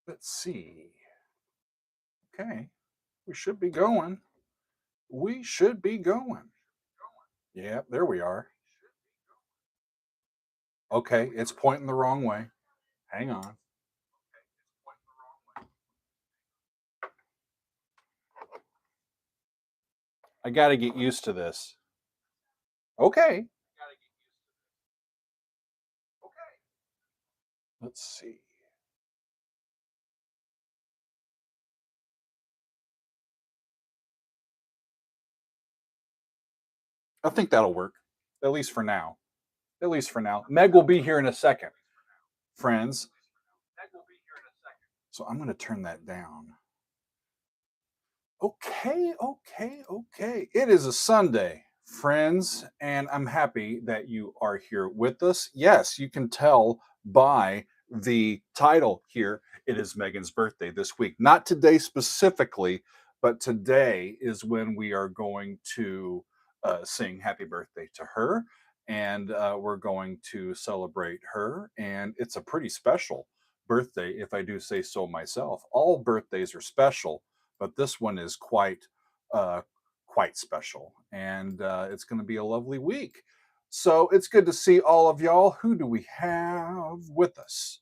Let's see. Okay, we should be going. We should be going. Yeah, there we are. Okay, it's pointing the wrong way. Hang on. I got to get used to this. Okay. Let's see. I think that'll work, at least for now. At least for now. Meg will be here in a second, friends. So I'm going to turn that down. Okay. It is a Sunday, friends, and I'm happy that you are here with us. Yes, you can tell by the title here. It is Megan's birthday this week. Not today specifically, but today is when we are going to sing happy birthday to her. And we're going to celebrate her. And it's a pretty special birthday, if I do say so myself. All birthdays are special, but this one is uh, quite special, and it's going to be a lovely week. So it's good to see all of y'all. Who do we have with us?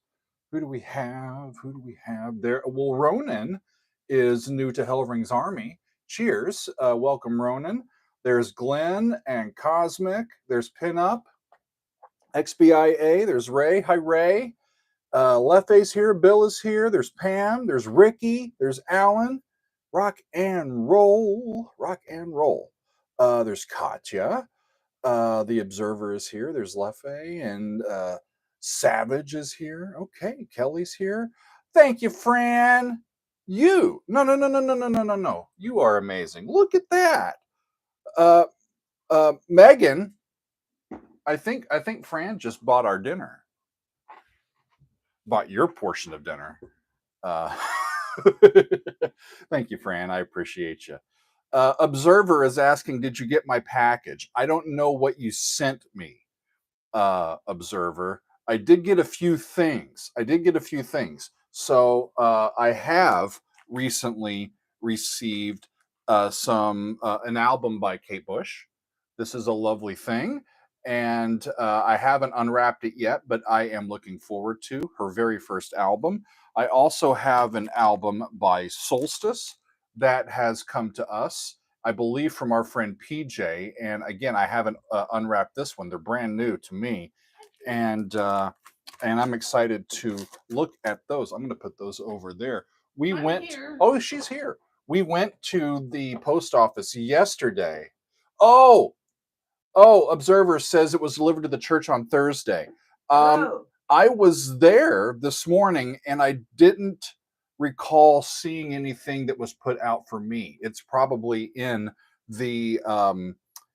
Who do we have? Who do we have there? Well, Ronan is new to Helvering's army. Cheers. Welcome, Ronan. There's Glenn and Cosmic. There's Pinup, XBIA. There's Ray. Hi, Ray. Lefe's here. Bill is here. There's Pam. There's Ricky. There's Alan. Rock and roll. Rock and roll. There's Katya. The Observer is here. There's Lefe and Savage is here. Okay, Kelly's here. Thank you, Fran. You. No. You are amazing. Look at that. Uh, Megan. I think Fran just bought our dinner. Bought your portion of dinner. Uh, Thank you, Fran. I appreciate you. Observer is asking, did you get my package? I don't know what you sent me, Observer. I did get a few things. So I have recently received some an album by Kate Bush. This is a lovely thing. And I haven't unwrapped it yet, but I am looking forward to her very first album. I also have an album by Solstice that has come to us, I believe, from our friend PJ. And again, I haven't unwrapped this one. They're brand new to me, and I'm excited to look at those. I'm going to put those over there. We went. Here. Oh, she's here. We went to the post office yesterday. Oh, Observer says it was delivered to the church on Thursday. I was there this morning and I didn't recall seeing anything that was put out for me. It's probably the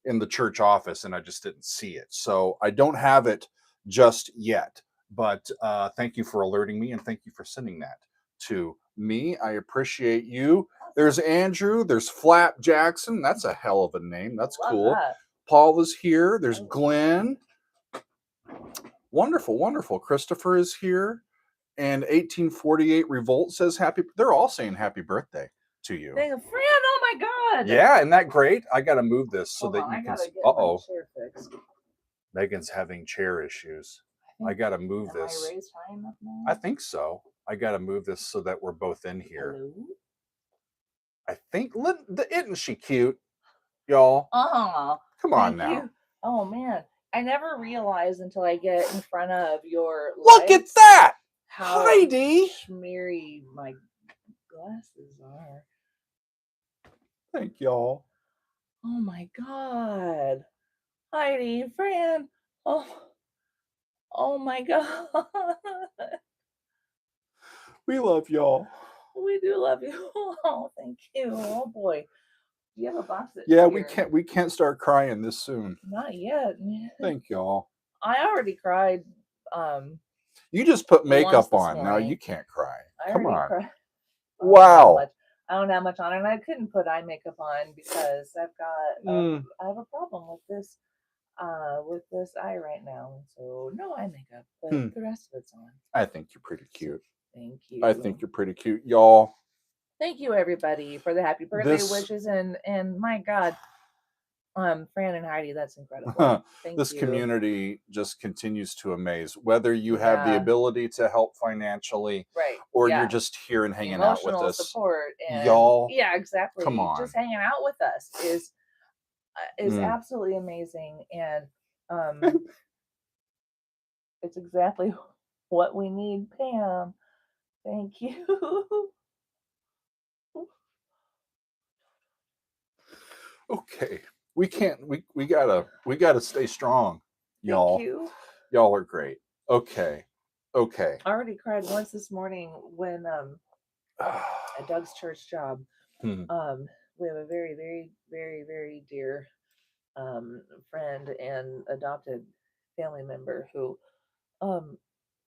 in the church office and I just didn't see it. So I don't have it just yet. But thank you for alerting me and thank you for sending that to me. I appreciate you. There's Andrew. There's Flap Jackson. That's a hell of a name. That's cool. Paul is here. There's Glenn. Wonderful. Christopher is here. And 1848 Revolt says happy. They're all saying happy birthday to you. Fran, oh my God. Yeah, isn't that great? I got to move this so that you can. Uh-oh. Megan's having chair issues. I got to move this. I raised high enough now? I think so. I got to move this so that we're both in here. Hello? I think. Isn't she cute, y'all? Come on now. You. Oh man, I never realized until I get in front of your. Look at that, Heidi. Schmeary my glasses are. Thank y'all. Oh my God, Heidi, Fran. Oh my God. We love y'all. We do love you. Oh, thank you. Oh boy. You have a box that yeah, we can't start crying this soon. Not yet. Thank y'all. I already cried. You just put makeup on. Now you can't cry. Come on. Cried. Wow. I don't have much on, and I couldn't put eye makeup on because I've got I have a problem with this eye right now. So no eye makeup, but the rest of it's on. I think you're pretty cute. Thank you. I think you're pretty cute, y'all. Thank you, everybody, for the happy birthday This- wishes, and my God, Fran and Heidi, that's incredible. Thank This you. community just continues to amaze. Whether you have the Yeah. ability to help financially, Right. or Yeah. you're just here and hanging out with Emotional us, support, and y'all. yeah, exactly. Come on. Just hanging out with us is Mm. absolutely amazing, and it's exactly what we need, Pam. Thank you. Okay, we can't. We gotta stay strong, y'all. Thank you. Y'all are great. Okay. I already cried once this morning when at Doug's church job. Hmm. We have a very, very, very, very dear friend and adopted family member who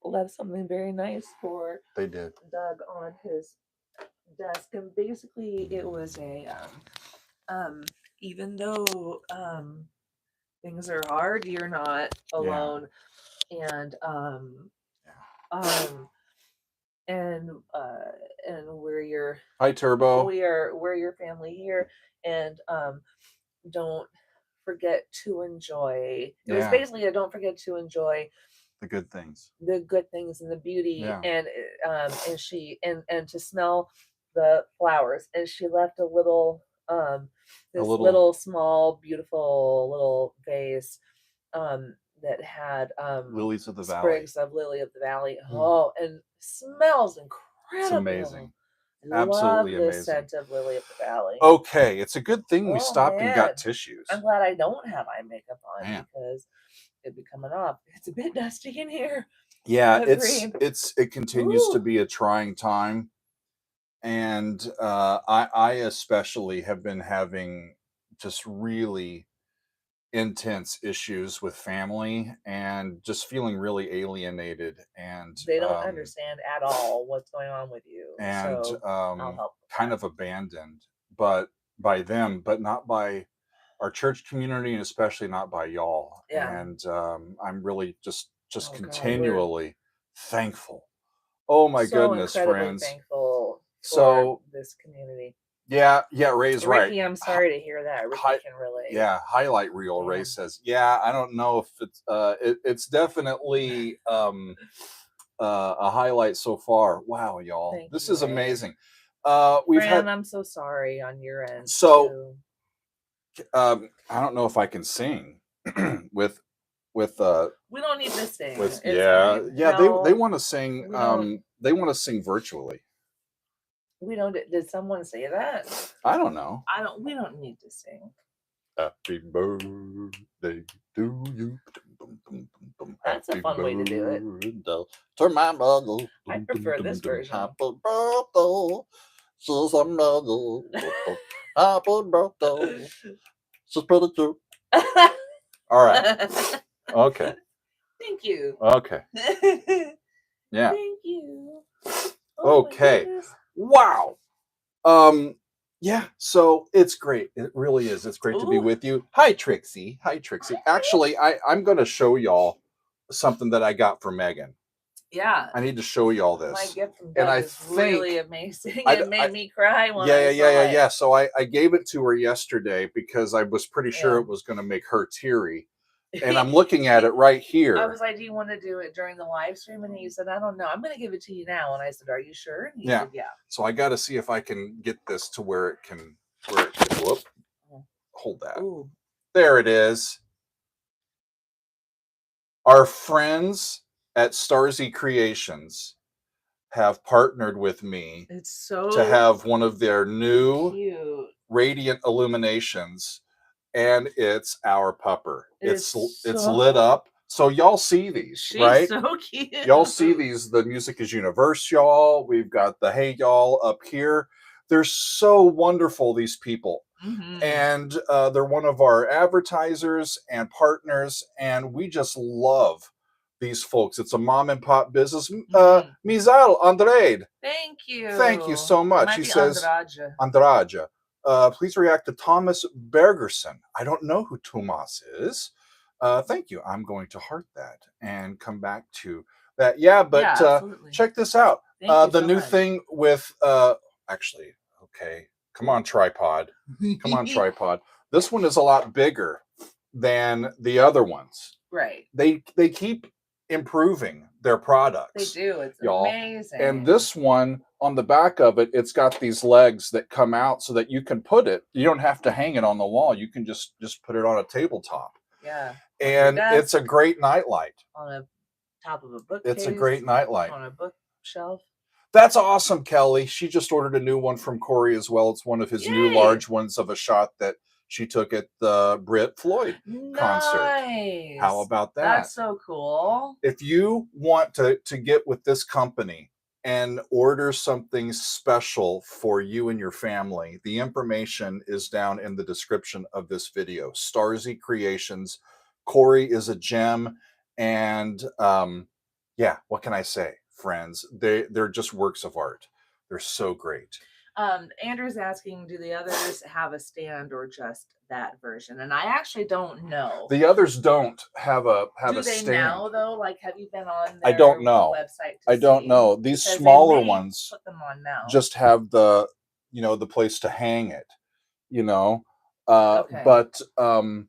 left something very nice for They did. Doug on his desk, and basically it was a even though things are hard, you're not alone. And and we're your Hi, Turbo. we're your family here, and don't forget to enjoy. It was basically a don't forget to enjoy the good things and the beauty, and she and to smell the flowers, and she left a little this little small beautiful little vase that had lilies of the valley, sprigs of lily of the valley. Oh, and smells incredible. It's amazing. I Absolutely love the amazing. scent of lily of the valley. Okay, it's a good thing we stopped and got tissues. I'm glad I don't have eye makeup on because it'd be coming off. It's a bit dusty in here. Yeah, it continues to be a trying time, and I especially have been having just really intense issues with family and just feeling really alienated, and they don't understand at all what's going on with you, and so I'll help kind of abandoned, but by them, but not by our church community, and especially not by y'all. And I'm really just continually thankful. Oh my goodness, friends! Thankful for this community. Yeah, Ray's right. Ricky, I'm sorry to hear that. Ricky can relate. Yeah, highlight reel. Ray says, "Yeah, I don't know if it's it's definitely a highlight so far." Wow, y'all, this is amazing. We've had. I'm so sorry on your end. So, I don't know if I can sing with. We don't need to sing. No, they want to sing. They want to sing virtually. We don't. Did someone say that? I don't know. We don't need to sing. Happy birthday to you. That's a fun way to do it. To my mother. I prefer this version. Happy birthday. She's a mother. Happy birthday. She's pretty cute. All right. Okay. Thank you. Okay. Yeah. Thank you. Okay. Wow. Yeah, so it's great. It really is. It's great to be with you. Hi, Trixie. Hi, Trixie. Actually, I'm going to show y'all something that I got for Megan. Yeah. I need to show y'all this. My gift from Doug is really amazing. It made me cry when Yeah. So I gave it to her yesterday because I was pretty sure it was going to make her teary. And I'm looking at it right here. I was like, do you want to do it during the live stream? And he said, I don't know. I'm going to give it to you now. And I said, are you sure? And he said, yeah. So I got to see if I can get this to where it can whoop. Hold that. Ooh. There it is. Our friends at Starzy Creations have partnered with me to have one of their new radiant illuminations. And it's our pupper. It's lit up. So y'all see these, right? So cute. Y'all see these. The music is universe, y'all. We've got the hey y'all up here. They're so wonderful, these people. Mm-hmm. And they're one of our advertisers and partners. And we just love these folks. It's a mom and pop business. Mizal Andrade. Thank you. Thank you so much. He says, Andrade. Please react to Thomas Bergerson. I don't know who Thomas is. Thank you. I'm going to heart that and come back to that. Yeah, but check this out. Thank you The so new much. thing with actually, okay, come on, tripod. Come on, tripod. This one is a lot bigger than the other ones. Right. They keep improving their products. They do. It's y'all. amazing. And this one on the back of it, it's got these legs that come out so that you can put it. You don't have to hang it on the wall. You can just put it on a tabletop. Yeah. And it's a great nightlight. On a top of a bookcase. It's a great nightlight. On a bookshelf. That's awesome, Kelly. She just ordered a new one from Corey as well. It's one of his new large ones of a shot that she took at the Brit Floyd concert. How about that? That's so cool. If you want to get with this company and order something special for you and your family, the information is down in the description of this video. Starzy Creations. Corey is a gem. And yeah, what can I say? Friends, they're just works of art. They're so great. Andrew's asking, do the others have a stand or just that version? And I actually don't know. The others don't have a stand. Do they now though? Like, have you been on their I don't know. website? I don't know. These smaller ones put them on now. Just have the the place to hang it. Okay. But on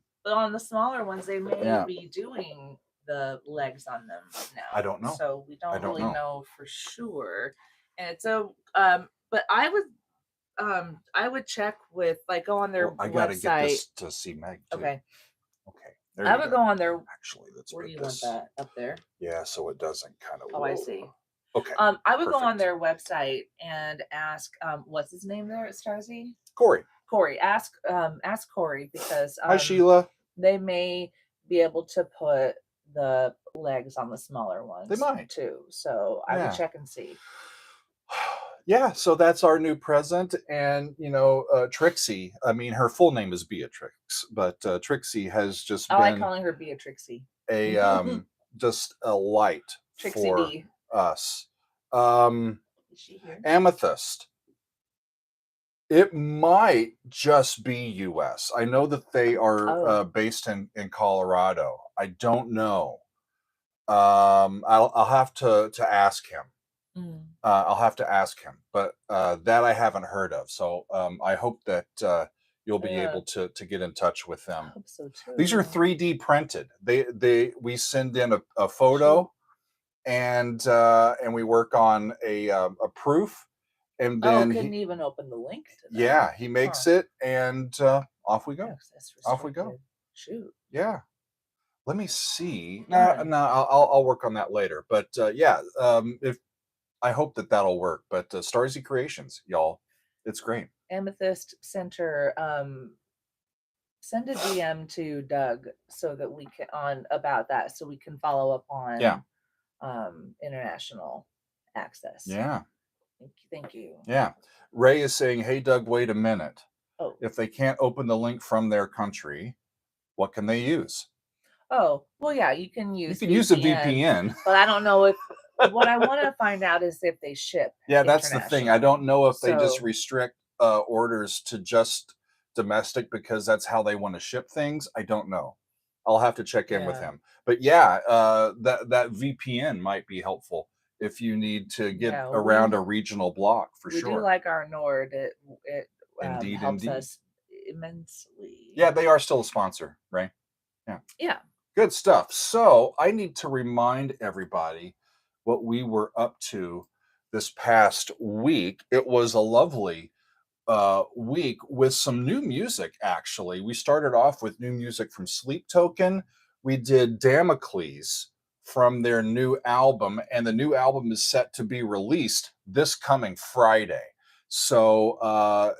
the smaller ones, they may be doing the legs on them now. I don't know. So we don't really know for sure. And so, but I would check with, like, go on their website. I gotta get this to see Meg too. Okay. There I would go on their. Actually, let's where put do you this want that? Up there. Yeah, so it doesn't kind of. Oh, I see. Okay. I would go on their website and ask, what's his name there at Starzy? Corey. Ask Corey, because hi Sheila. They may be able to put the legs on the smaller ones. They might too. So I would check and see. Yeah, so that's our new present. And Trixie, I mean, her full name is Beatrix, but Trixie has just been. I like calling her Beatrixie. Just a light Trixie for B. us. Is she here? Amethyst. It might just be US. I know that they are based in Colorado. I don't know. I'll have to ask him. I'll have to ask him, but that I haven't heard of. So I hope that you'll be able to get in touch with them. I hope so too. These are 3D printed. We send in a photo, and we work on a proof. And then couldn't even open the link to that. Yeah, he makes it, and off we go. Off we go. Shoot. Yeah. Let me see. No, I'll work on that later. But yeah, if I hope that'll work. But Starzy Creations, y'all, it's great. Amethyst Center. Send a DM to Doug so that we can about that, so we can follow up on international access. Yeah. Thank you. Yeah. Ray is saying, hey, Doug, wait a minute. Oh. If they can't open the link from their country, what can they use? Oh, well, yeah, you can use a VPN. But I don't know if, what I want to find out is if they ship. Yeah, that's the thing. I don't know if they just restrict orders to just domestic because that's how they want to ship things. I don't know. I'll have to check in with him. But yeah, that VPN might be helpful if you need to get around a regional block, for sure. We do like our Nord. It helps us immensely. Yeah, they are still a sponsor, right? Yeah. Yeah. Good stuff. So I need to remind everybody what we were up to this past week. It was a lovely week with some new music, actually. We started off with new music from Sleep Token. We did Damocles from their new album, and the new album is set to be released this coming Friday. So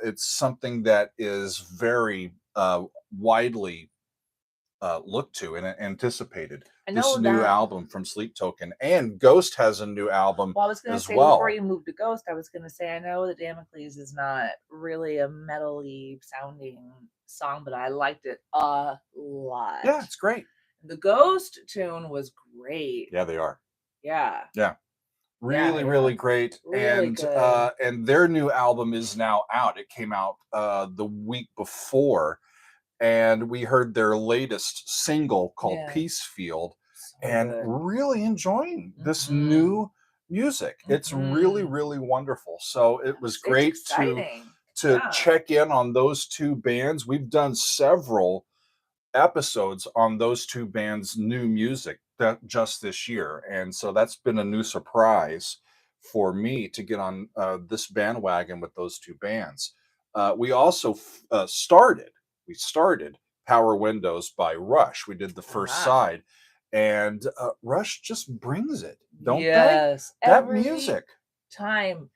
it's something that is very widely looked to and anticipated. This new album from Sleep Token, and Ghost has a new album. Well, I was going to say before you moved to Ghost, I was going to say I know that Damocles is not really a metal-y sounding song, but I liked it a lot. Yeah, it's great. The Ghost tune was great. Yeah, they are. Yeah. Yeah. Really great. Really good. And their new album is now out. It came out the week before, and we heard their latest single called Peace Field, and really enjoying this new music. It's really, really wonderful. So it was great to check in on those two bands. We've done several episodes on those two bands' new music that just this year, and so that's been a new surprise for me to get on this bandwagon with those two bands. We also started Power Windows by Rush. We did the first side, and Rush just brings it, don't they? Yes, That music time.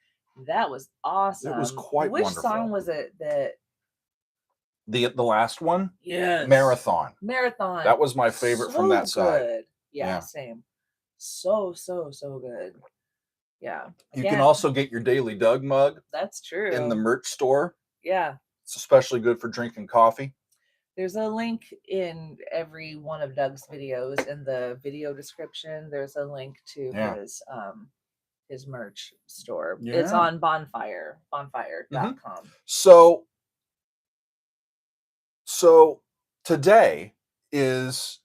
That was awesome. It was quite Which wonderful. song was it that the last one? Yes. Marathon. That was my favorite from that side. Good. Yeah, same. So good. Yeah. You can also get your Daily Doug mug. That's true. In the merch store. Yeah. It's especially good for drinking coffee. There's a link in every one of Doug's videos. In the video description, there's a link to his merch store. Yeah. It's on bonfire.com. So today is,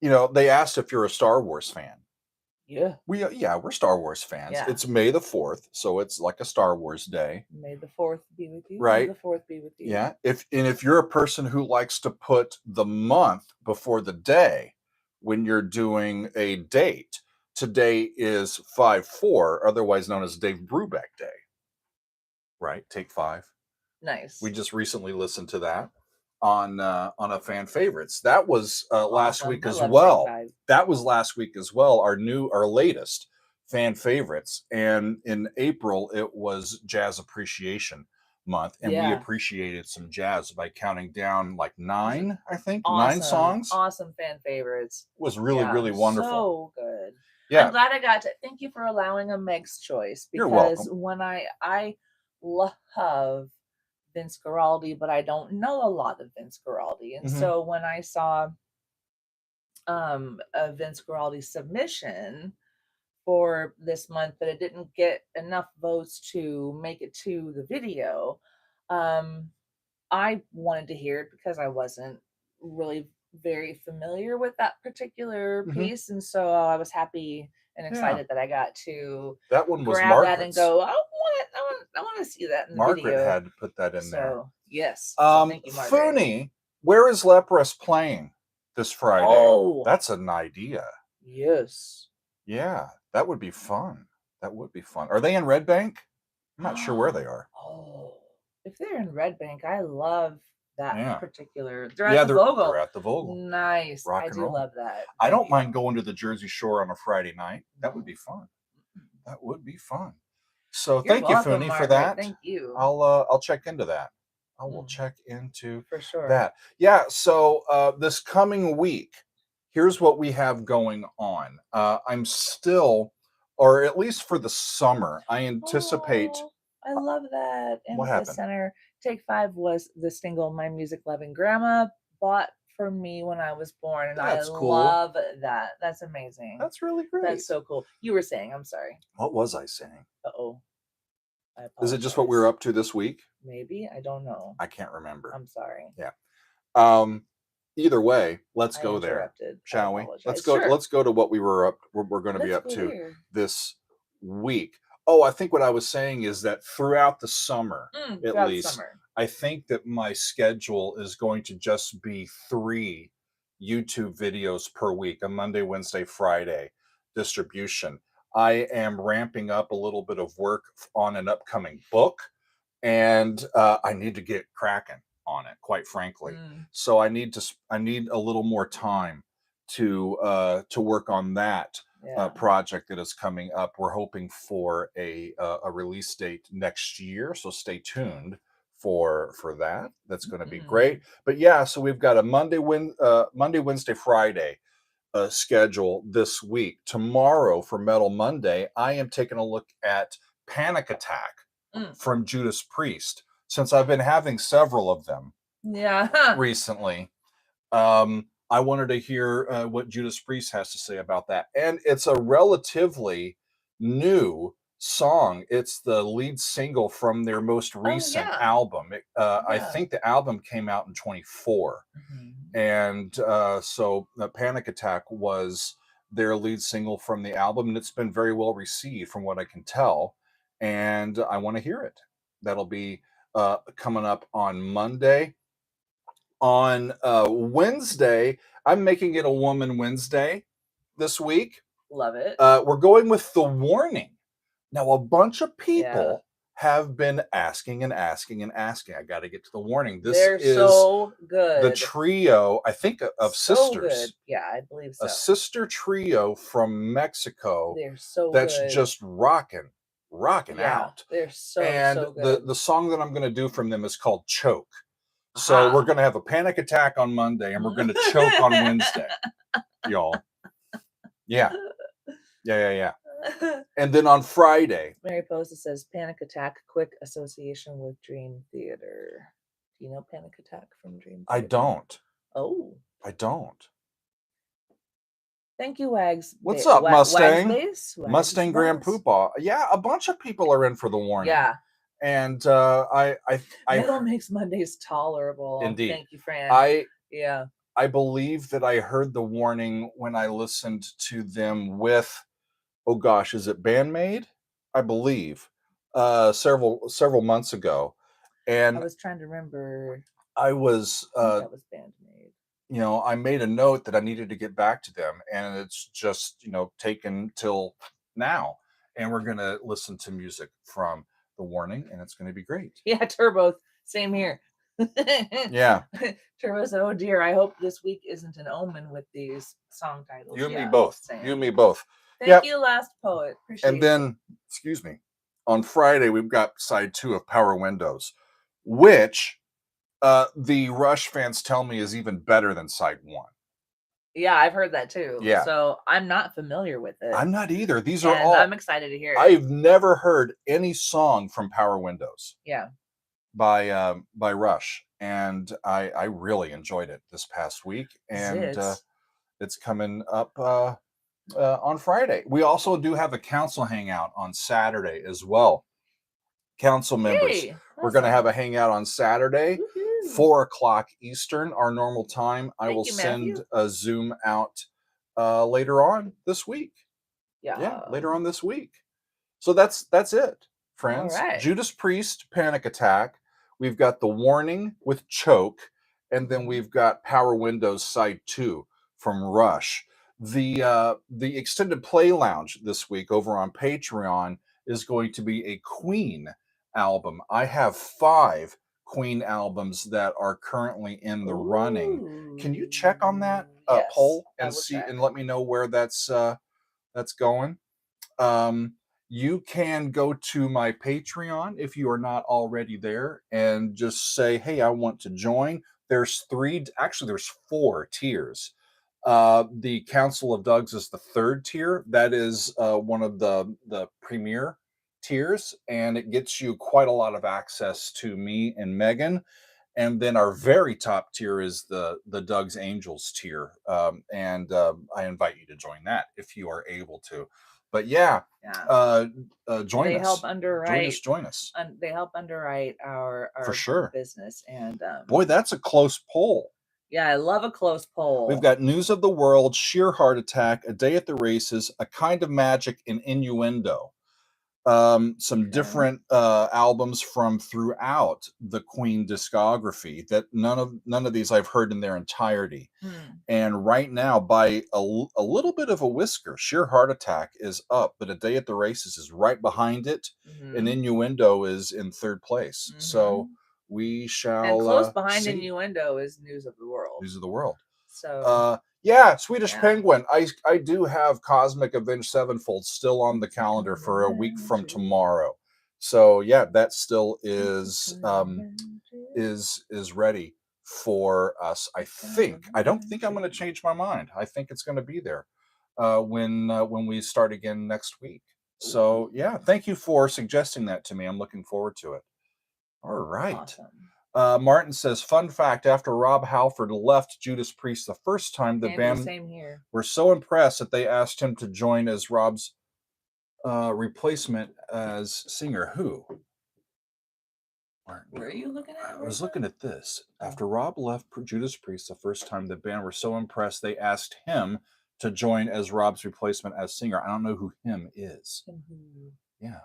they asked if you're a Star Wars fan. Yeah. We're Star Wars fans. Yeah. It's May the 4th, so it's like a Star Wars day. May the 4th be with you. Right. May the 4th be with you. Yeah. If you're a person who likes to put the month before the day when you're doing a date, today is 5/4, otherwise known as Dave Brubeck Day. Right? Take 5. Nice. We just recently listened to that on a fan favorites. That was last week as well. That was last week as well. Our latest fan favorites, and in April it was Jazz Appreciation Month, and we appreciated some jazz by counting down like 9, I think. Awesome. 9 songs. Awesome fan favorites. It was really really wonderful. So good. Yeah. I'm glad I got to. Thank you for allowing a Meg's choice, because you're welcome. When I love Vince Guaraldi, but I don't know a lot of Vince Guaraldi, and so when I saw a Vince Guaraldi submission for this month, but it didn't get enough votes to make it to the video, I wanted to hear it because I wasn't really very familiar with that particular piece, and so I was happy and excited that I got to that one was grab that and go, I want to see that in the video. Margaret had to put that in there. Yes. So thank you, Margaret. Funi, where is Leprous playing this Friday? Oh, that's an idea. Yes. Yeah, that would be fun. That would be fun. Are they in Red Bank? I'm not sure where they are. Oh, if they're in Red Bank, I love that particular. They're at the Vogel. They're at the Vogel. Nice. I do love that. I don't mind going to the Jersey Shore on a Friday night. That would be fun. That would be fun. So thank you, Funi, for that. Thank you. I'll check into that. I will check into for sure that. Yeah. So this coming week, here's what we have going on. I'm still, or at least for the summer, I anticipate. Oh, I love that. And what happened? The center Take 5 was the single my music loving grandma bought for me when I was born, and that's cool. Love that. That's amazing. That's really great. That's so cool. You were saying, I'm sorry. What was I saying? Uh-oh. Is it just what we were up to this week? Maybe. I don't know. I can't remember. I'm sorry. Yeah. Either way, let's go there, shall we? Let's go. Sure. Let's go to what we're going to be up to this week. Oh, I think what I was saying is that throughout the summer, at least, I think that my schedule is going to just be 3 YouTube videos per week, a Monday, Wednesday, Friday distribution. I am ramping up a little bit of work on an upcoming book, and I need to get cracking on it, quite frankly. So I need a little more time to work on that project that is coming up. We're hoping for a release date next year, so stay tuned for that. That's going to be great. But yeah, so we've got a Monday, Wednesday, Friday schedule this week. Tomorrow for Metal Monday, I am taking a look at Panic Attack from Judas Priest, since I've been having several of them recently. I wanted to hear what Judas Priest has to say about that. And it's a relatively new song. It's the lead single from their most recent album. I think the album came out in 24. And so Panic Attack was their lead single from the album, and it's been very well received from what I can tell. And I want to hear it. That'll be coming up on Monday. On Wednesday, I'm making it a Woman Wednesday this week. Love it. We're going with The Warning. Now, a bunch of people have been asking and asking and asking. I got to get to The Warning. They're is so good. The trio, I think, of so sisters. Good. Yeah, I believe so. A sister trio from Mexico. They're so that's good. just rocking out. They're so and good. The song that I'm going to do from them is called Choke. So we're going to have a panic attack on Monday, and we're going to choke on Wednesday, y'all. Yeah. And then on Friday, Mary Posa says panic attack, quick association with Dream Theater. Do you know Panic Attack from Dream Theater? I don't. Oh. I don't. Thank you, Wags. What's up, Mustang? Wags Mustang Grand Poobah. Yeah, a bunch of people are in for The Warning. Yeah. And I Metal makes Mondays tolerable. Indeed. Thank you, Fran. I believe that I heard The Warning when I listened to them with, oh gosh, is it Bandmade? I believe several months ago, and I was trying to remember. I was that was Bandmade. You know, I made a note that I needed to get back to them, and it's just taken till now, and we're gonna listen to music from The Warning, and it's gonna be great. Yeah, Turbo, same here. Yeah. Turbo said, "Oh dear, I hope this week isn't an omen with these song titles." You and me both. Same. You and me both. Thank you, Last Poet. Appreciate and then, excuse me, on Friday we've got side 2 of Power Windows, which the Rush fans tell me is even better than side 1. Yeah, I've heard that too. Yeah. So I'm not familiar with it. I'm not either. These are all. I'm excited to hear it. I've never heard any song from Power Windows. Yeah. By Rush, and I really enjoyed it this past week, and it's coming up on Friday. We also do have a council hangout on Saturday as well. Council members, we're going to have a hangout on Saturday, 4:00 Eastern, our normal time. I will send a Zoom out later on this week. Yeah, later on this week. So that's it, friends. Right. Judas Priest, Panic Attack. We've got The Warning with Choke, and then we've got Power Windows Side 2 from Rush. The extended play lounge this week over on Patreon is going to be a Queen album. I have 5 Queen albums that are currently in the running. Can you check on that poll and see and let me know where that's going? You can go to my Patreon if you are not already there and just say, hey, I want to join. There's 4 tiers. The Council of Dougs is the 3rd tier. That is one of the premier tiers, and it gets you quite a lot of access to me and Megan. And then our very top tier is the Doug's Angels tier. And I invite you to join that if you are able to. But join us. They help underwrite. Join us. They help underwrite our for sure business. And boy, that's a close poll. Yeah, I love a close poll. We've got News of the World, Sheer Heart Attack, A Day at the Races, A Kind of Magic, and Innuendo. Some different albums from throughout the Queen discography that none of these I've heard in their entirety. And right now, by a little bit of a whisker, Sheer Heart Attack is up, but A Day at the Races is right behind it, and Innuendo is in 3rd place. So we shall. And close behind Innuendo is News of the World. News of the World. So. Swedish Penguin. I do have Cosmic Avenge Sevenfold still on the calendar for a week from tomorrow. So that still is ready for us. I don't think I'm going to change my mind. I think it's going to be there when we start again next week. So thank you for suggesting that to me. I'm looking forward to it. All right. Awesome. Martin says, fun fact, after Rob Halford left Judas Priest the first time, the band were so impressed that they asked him to join as Rob's replacement as singer. Who? Martin, where are you looking at? I was looking at this. After Rob left Judas Priest the first time, the band were so impressed they asked him to join as Rob's replacement as singer. I don't know who him is. Yeah.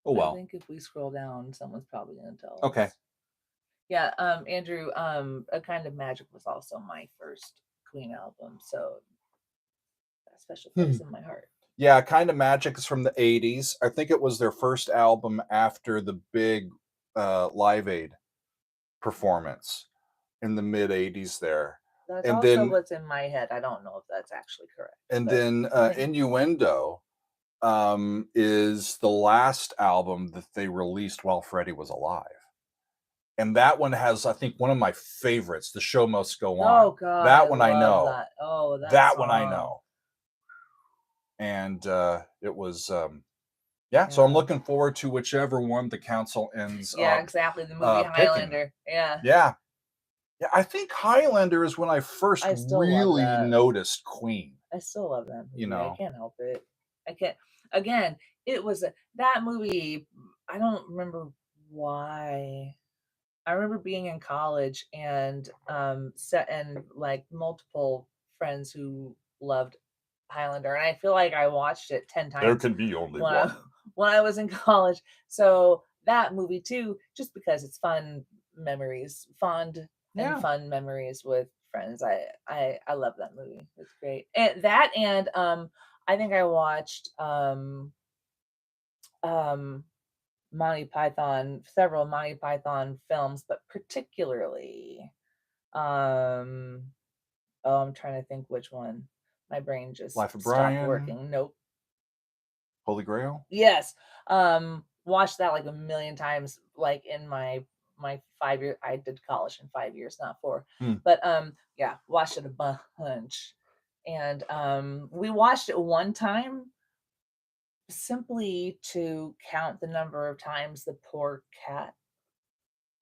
Oh well. I think if we scroll down, someone's probably going to tell us. Okay. Yeah, Andrew, A Kind of Magic was also my first Queen album, so a special place in my heart. Yeah, Kind of Magic is from the 80s. I think it was their first album after the big Live Aid performance in the mid 80s there. That's and also then, what's in my head. I don't know if that's actually correct. And then Innuendo is the last album that they released while Freddie was alive. And that one has, I think, one of my favorites, The Show Must Go On. Oh, God. That one I know. That. Oh, that one I know. And it was, so I'm looking forward to whichever one the council ends up. Yeah, exactly. The movie Highlander. Yeah. Yeah. Yeah, I think Highlander is when I first really noticed Queen. I still love that movie. You know, I can't help it. I can't. Again, it was that movie. I don't remember why. I remember being in college and like multiple friends who loved Highlander, and I feel like I watched it 10 times. There can be only one. When I was in college. So that movie too, just because it's fun memories, fond memories with friends. I love that movie. It's great. And that, and I think I watched Monty Python, several Monty Python films, but particularly I'm trying to think which one. My brain just Life of stopped Brian. working. Nope. Holy Grail? Yes. Watched that like a million times, like in my 5 year. I did college in 5 years, not 4. But yeah, watched it a bunch. And we watched it one time simply to count the number of times the poor cat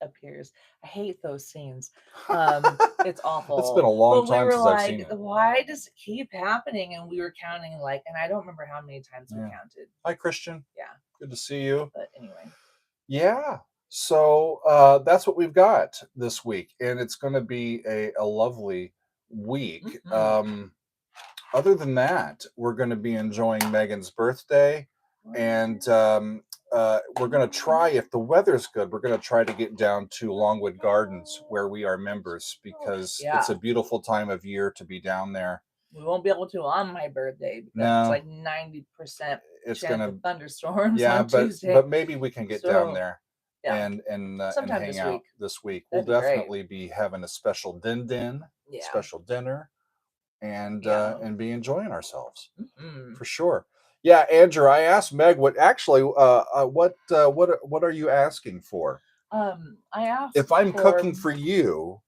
appears. I hate those scenes. It's awful. It's been a long time since I've seen it. Why does it keep happening? And we were counting and I don't remember how many times we counted. Hi, Christian. Yeah. Good to see you. But anyway. Yeah. So that's what we've got this week. And it's going to be a lovely week. Other than that, we're going to be enjoying Megan's birthday. And we're going to try, if the weather's good, we're going to try to get down to Longwood Gardens where we are members, because it's a beautiful time of year to be down there. We won't be able to on my birthday because it's like 90% chance of thunderstorms on Tuesday. But maybe we can get down there and hang out this week. We'll definitely be having a special special dinner, and be enjoying ourselves for sure. Yeah, Andrew, I asked Meg what are you asking for? I asked if I'm cooking for you,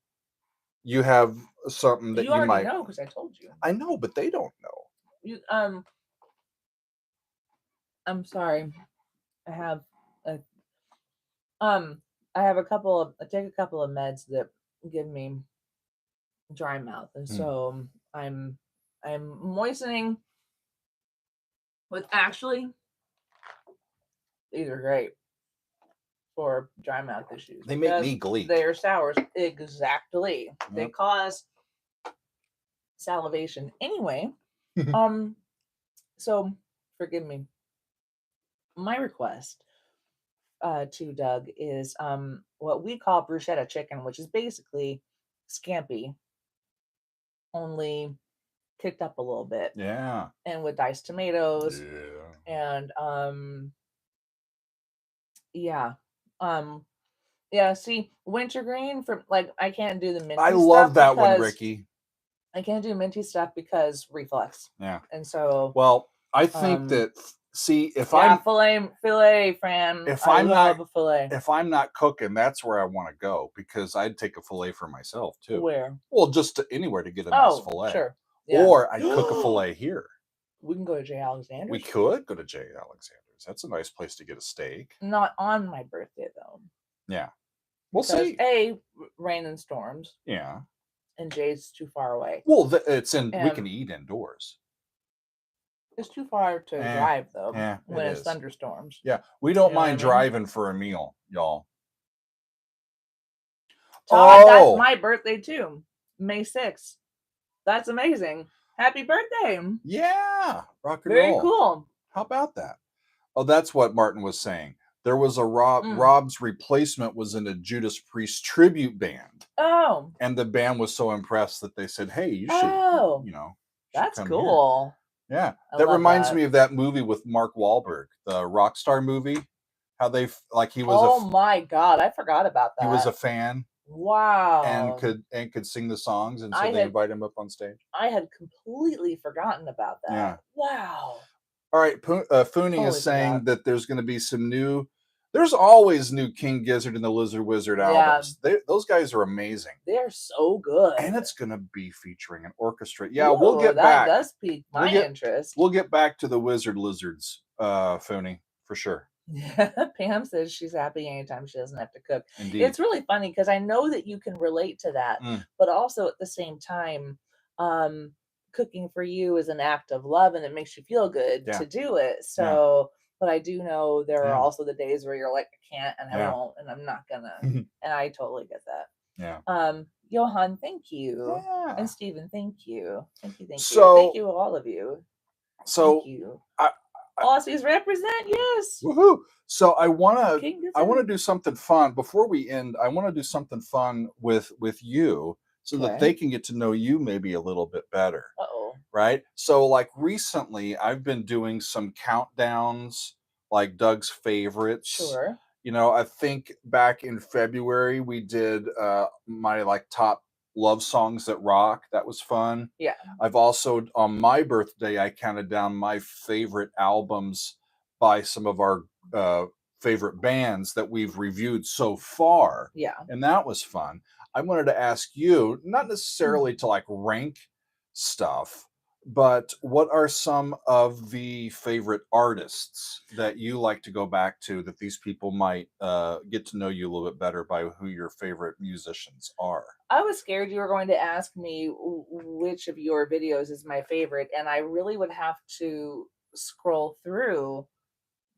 you have something that you might know, because I told you. I know, but they don't know. I'm sorry. I have a couple of meds that give me dry mouth, and so I'm moistening with, actually, these are great for dry mouth issues. They make me gleek. They're sours. Exactly. Yep. They cause salivation. Anyway, so forgive me. My request to Doug is what we call bruschetta chicken, which is basically scampi, only kicked up a little bit. Yeah. And with diced tomatoes. Yeah. And see, wintergreen, from I can't do the minty I stuff. love that one, Ricky. I can't do minty stuff because reflux. Yeah. And so, well, I think that, see, if filet, Fran. If I'm not a filet. If I'm not cooking, that's where I want to go, because I'd take a filet for myself too. Where? Well, just anywhere to get a nice filet. Sure. Yeah. Or I'd cook a filet here. We can go to J. Alexander's. We could go to J. Alexander's. That's a nice place to get a steak. Not on my birthday, though. Yeah. We'll see. Rain and storms. Yeah. And Jay's too far away. Well, we can eat indoors. It's too far to drive, though, when it's thunderstorms. Yeah. We don't mind driving for a meal, y'all. Todd, that's my birthday too. May 6th. That's amazing. Happy birthday. Yeah. Rock and Very roll. cool. How about that? Oh, that's what Martin was saying. There was a Rob's replacement was in a Judas Priest tribute band. Oh. And the band was so impressed that they said, "Hey, you should, that's come cool." Here. Yeah. That reminds me of that movie with Mark Wahlberg, the Rockstar movie. How they he was Oh my God, I forgot about that. He was a fan. Wow. And could sing the songs, and so they invited him up on stage. I had completely forgotten about that. Yeah. Wow. All right, Fooning is saying that there's going to be some new. There's always new King Gizzard and the Lizard Wizard albums. Those guys are amazing. They're so good. And it's going to be featuring an orchestra. Yeah, we'll get back. That does pique my interest. We'll get back to the Wizard Lizards, Fooning, for sure. Pam says she's happy anytime she doesn't have to cook. Indeed. It's really funny because I know that you can relate to that, but also at the same time, cooking for you is an act of love and it makes you feel good to do it. So, but I do know there are also the days where you're like, I can't and I won't and I'm not gonna. And I totally get that. Yeah. Johan, thank you. Yeah. And Stephen, thank you. Thank you. Thank you, all of you. So thank you. Aussies represent, yes. Woohoo! So I want to do something fun before we end. I want to do something fun with you so that they can get to know you maybe a little bit better. Right? So like recently I've been doing some countdowns, like Doug's favorites. Sure. I think back in February we did my top love songs that rock. That was fun. Yeah. I've also, on my birthday, I counted down my favorite albums by some of our favorite bands that we've reviewed so far. Yeah. And that was fun. I wanted to ask you, not necessarily to rank stuff, but what are some of the favorite artists that you like to go back to that these people might get to know you a little bit better by who your favorite musicians are? I was scared you were going to ask me which of your videos is my favorite, and I really would have to scroll through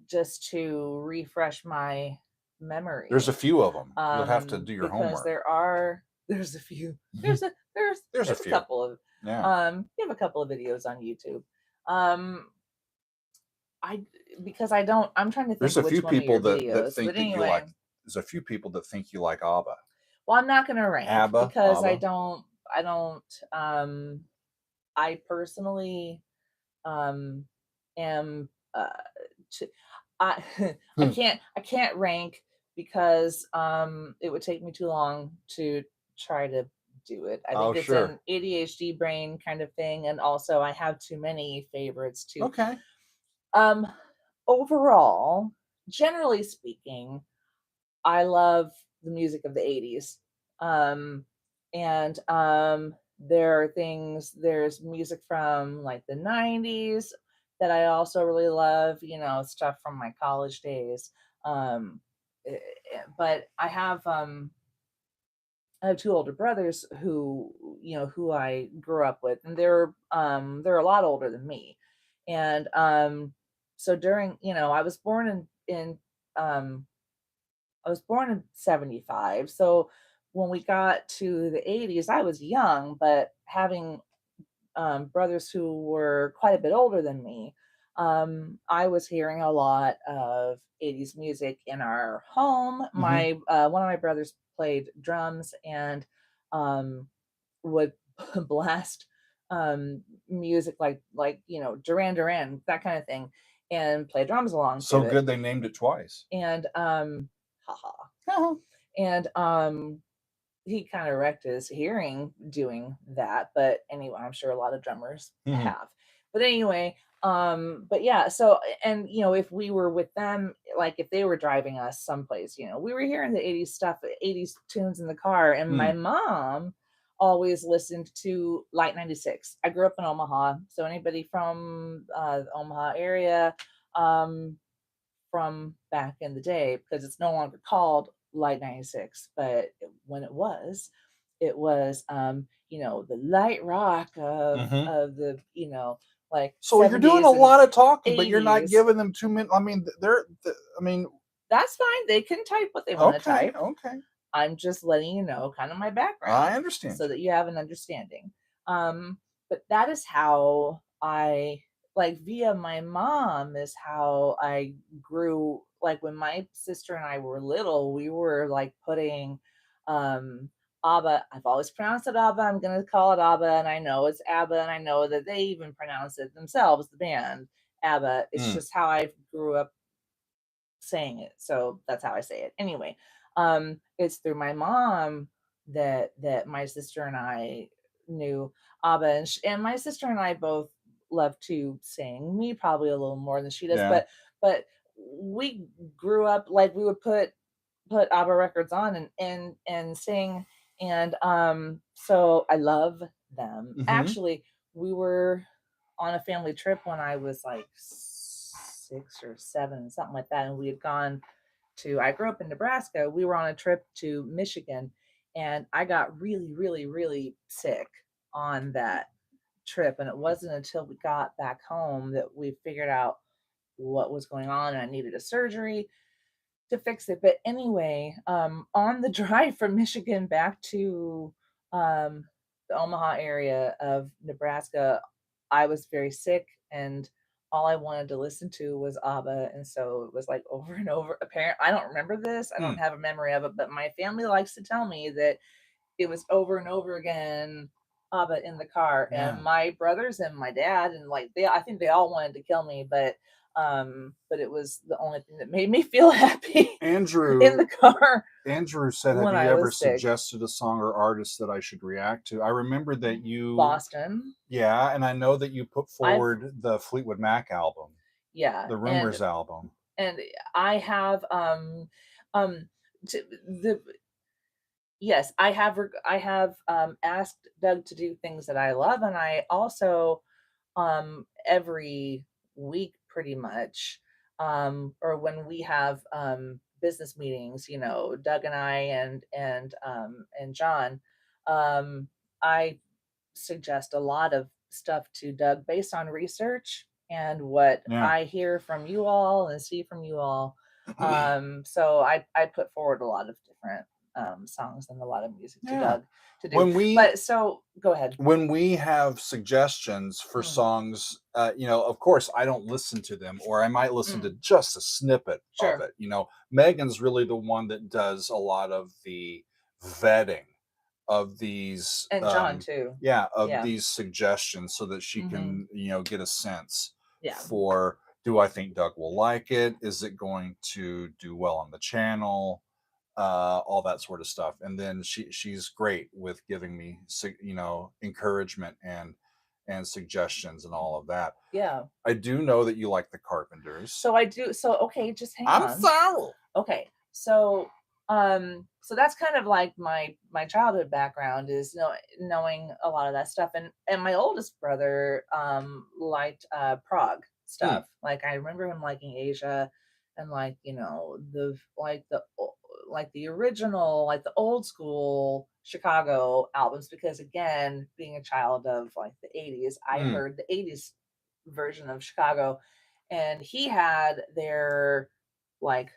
just to refresh my memory. There's a few of them. You'll have to do your homework. There's a few. There's a couple of. Yeah. You have a couple of videos on YouTube. I'm trying to think. There's a few people that think that you like. There's a few people that think you like ABBA. Well, I'm not going to rank ABBA, because ABBA. I personally am I can't rank because it would take me too long to try to do it. I think it's an ADHD brain kind of thing, and also I have too many favorites too. Okay. Overall, generally speaking, I love the music of the 80s. There's music from like the 90s that I also really love, stuff from my college days. But I have two older brothers who I grew up with, and they're a lot older than me. And so during, I was born in 75. So when we got to the 80s, I was young, but having brothers who were quite a bit older than me, I was hearing a lot of 80s music in our home. My one of my brothers played drums and would blast music like Duran Duran, that kind of thing, and play drums along. So good they named it twice. And and he kind of wrecked his hearing doing that, but anyway, I'm sure a lot of drummers have. But anyway, but yeah, so, and if we were with them, like if they were driving us someplace, we were hearing the 80s stuff, 80s tunes in the car, and my mom always listened to Light 96. I grew up in Omaha, so anybody from the Omaha area from back in the day, because it's no longer called Light 96, but when it was the light rock of the like. So you're doing a lot of talking, 80s. But you're not giving them 2 minutes. I mean, that's fine. They can type what they want to type. Okay. I'm just letting you know kind of my background. I understand. So that you have an understanding. But that is how I, like, via my mom is how I grew. Like, when my sister and I were little, we were like putting ABBA. I've always pronounced it ABBA. I'm going to call it ABBA. And I know it's ABBA. And I know that they even pronounce it themselves, the band ABBA. It's just how I grew up saying it. So that's how I say it. Anyway, it's through my mom that my sister and I knew ABBA. And my sister and I both love to sing. Me probably a little more than she does. Yeah. But we grew up, like, we would put ABBA records on and sing. And so I love them. Actually, we were on a family trip when I was like 6 or 7, something like that, and we had gone to, I grew up in Nebraska. We were on a trip to Michigan, and I got really, really, really sick on that trip. And it wasn't until we got back home that we figured out what was going on, and I needed a surgery to fix it. But anyway, on the drive from Michigan back to the Omaha area of Nebraska, I was very sick, and all I wanted to listen to was ABBA. And so it was like over and over. Apparently, I don't remember this. I don't have a memory of it, but my family likes to tell me that it was over and over again ABBA in the car. Yeah. And my brothers and my dad, and like I think they all wanted to kill me, but it was the only thing that made me feel happy. Andrew in the car. Andrew said, "Have you ever suggested a song or artist that I should react to?" I remember that you Boston. Yeah, and I know that you put forward the Fleetwood Mac album. Yeah. The Rumors album. And I have yes, I have asked Doug to do things that I love, and I also every week pretty much, or when we have business meetings, you know, Doug and I and John, I suggest a lot of stuff to Doug based on research and what I hear from you all and see from you all. So I put forward a lot of different songs and a lot of music to Doug to do. But so go ahead. When we have suggestions for songs, you know, of course I don't listen to them, or I might listen to just a snippet of it. You know, Megan's really the one that does a lot of the vetting of these, and John too. These suggestions, so that she can, you know, get a sense for, do I think Doug will like it? Is it going to do well on the channel? All that sort of stuff. And then she's great with giving me, you know, encouragement and suggestions and all of that. Yeah. I do know that you like the Carpenters. So I do. So okay, just hang on. I'm sorry. Okay. So that's kind of like my childhood background is knowing a lot of that stuff. And my oldest brother liked prog stuff. Like, I remember him liking Asia, and like, you know, the original, like the old school Chicago albums, because again, being a child of like the 80s, I heard the 80s version of Chicago, and he had their like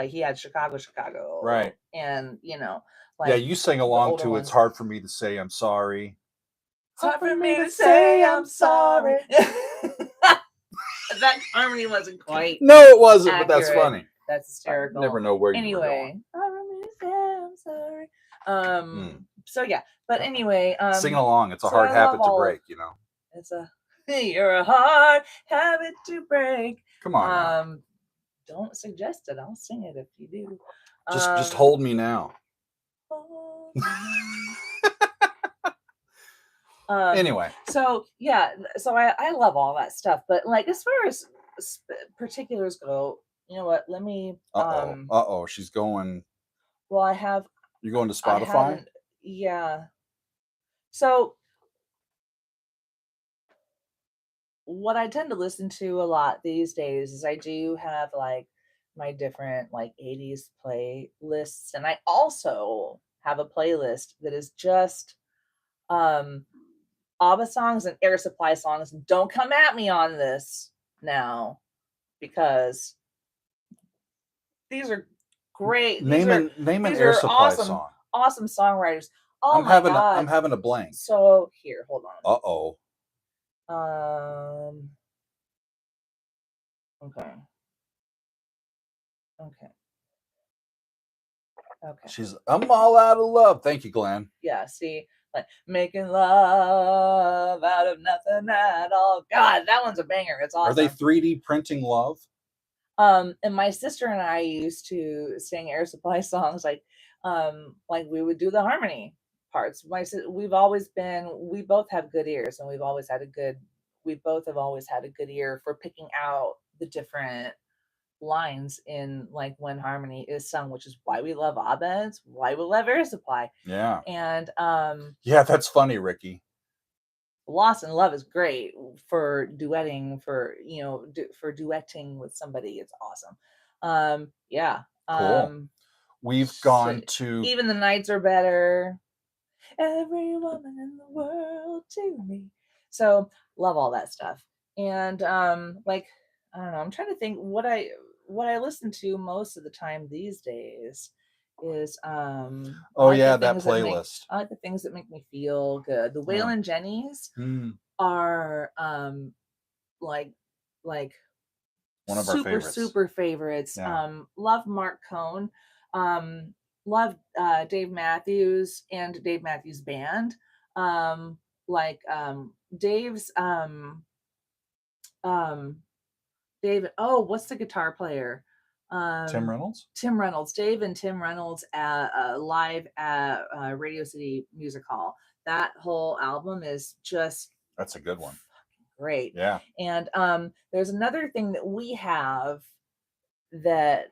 he had Chicago, right? And you know, like, you sang along to It's Hard for Me to Say I'm Sorry. It's hard for me to say I'm sorry. That harmony wasn't quite. No, it wasn't, accurate. But that's funny. That's hysterical. I never know where you were going. Anyway, I'm sorry. So yeah, but anyway, sing along. It's a hard habit to break, you know. You're a hard habit to break. Come on. Don't suggest it. I'll sing it if you do. Just hold me now. Anyway. So yeah, so I love all that stuff, but like, as far as particulars go, you know what? Let me. She's going. Well, I have. You're going to Spotify? Yeah. So what I tend to listen to a lot these days is I do have like my different like 80s playlists, and I also have a playlist that is just ABBA songs and Air Supply songs. Don't come at me on this now, because these are great. Name an Air Supply song. Awesome songwriters. Oh I'm having a blank. So here, hold on. Uh-oh. Okay. Okay. I'm all out of love. Thank you, Glenn. Yeah, see, like making love out of nothing at all. God, that one's a banger. It's awesome. Are they 3D printing love? And my sister and I used to sing Air Supply songs like we would do the harmony parts. We both have good ears, and we both have always had a good ear for picking out the different lines in like when harmony is sung, which is why we love ABBA. It's why we love Air Supply. Yeah. And yeah, that's funny, Ricky. Lost in Love is great for duetting, for duetting with somebody. It's awesome. Yeah. Cool. We've gone to Even the Nights Are Better. Every woman in the world to me. So love all that stuff. And like, I don't know, I'm trying to think what I listen to most of the time these days is that playlist. I like the things that make me feel good. The Waylon Jennys are like one of our favorites. Super favorites. Love Mark Cohn. Love Dave Matthews and Dave Matthews Band. Dave's David, what's the guitar player? Tim Reynolds. Dave and Tim Reynolds live at Radio City Music Hall. That whole album is just that's a good one. Great. Yeah. And there's another thing that we have that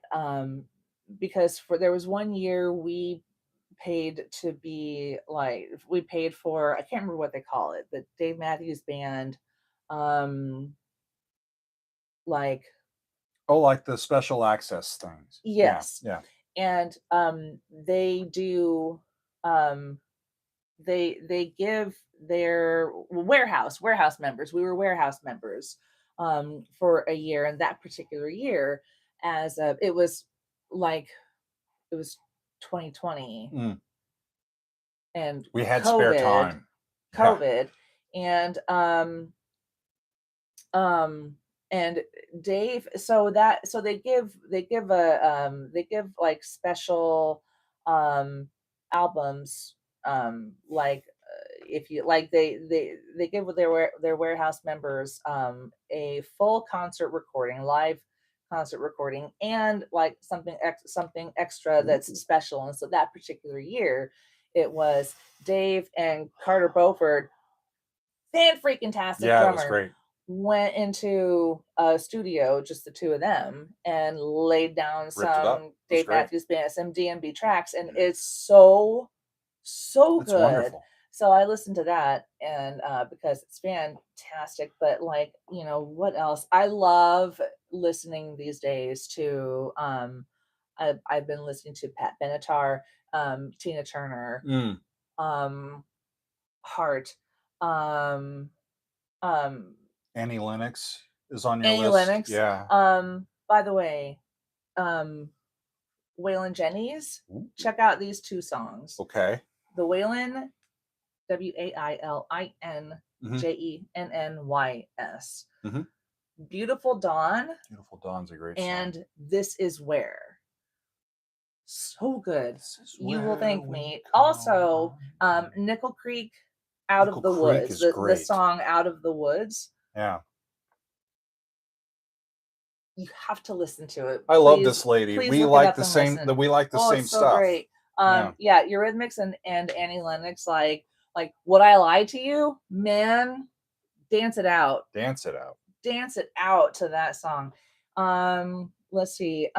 because there was one year we paid for, I can't remember what they call it, the Dave Matthews Band, like the special access things. Yes. Yeah. And they do they give their warehouse members. We were warehouse members for a year, and that particular year it was 2020 and we had spare time. COVID and Dave, so they give like special albums, if you like, they give their warehouse members a full live concert recording, and like something extra that's special. And so that particular year it was Dave and Carter Beauford, fan-freaking-tastic drummer. It was great. Went into a studio, just the two of them, and laid down some Dave Matthews Band, some DMB tracks, and it's so good. Wonderful. So I listened to that, and because it's fantastic. But like, what else? I love listening these days to I've been listening to Pat Benatar, Tina Turner, Heart, Annie Lennox is on your list. Lennox. Yeah. By the way, Waylon Jennys, check out these two songs. Okay. The Waylon, WAILIN JENNYS. Beautiful Dawn. Beautiful Dawn's a great song. And This Is Where. So good. You will thank me. Also, Nickel Creek, Out of the Woods. The song Out of the Woods. Yeah. You have to listen to it. I love this lady. We like the same same stuff. Great. Eurythmics and Annie Lennox, like Would I Lie to You? Man, dance it out. Dance it out. Dance it out to that song. Let's see.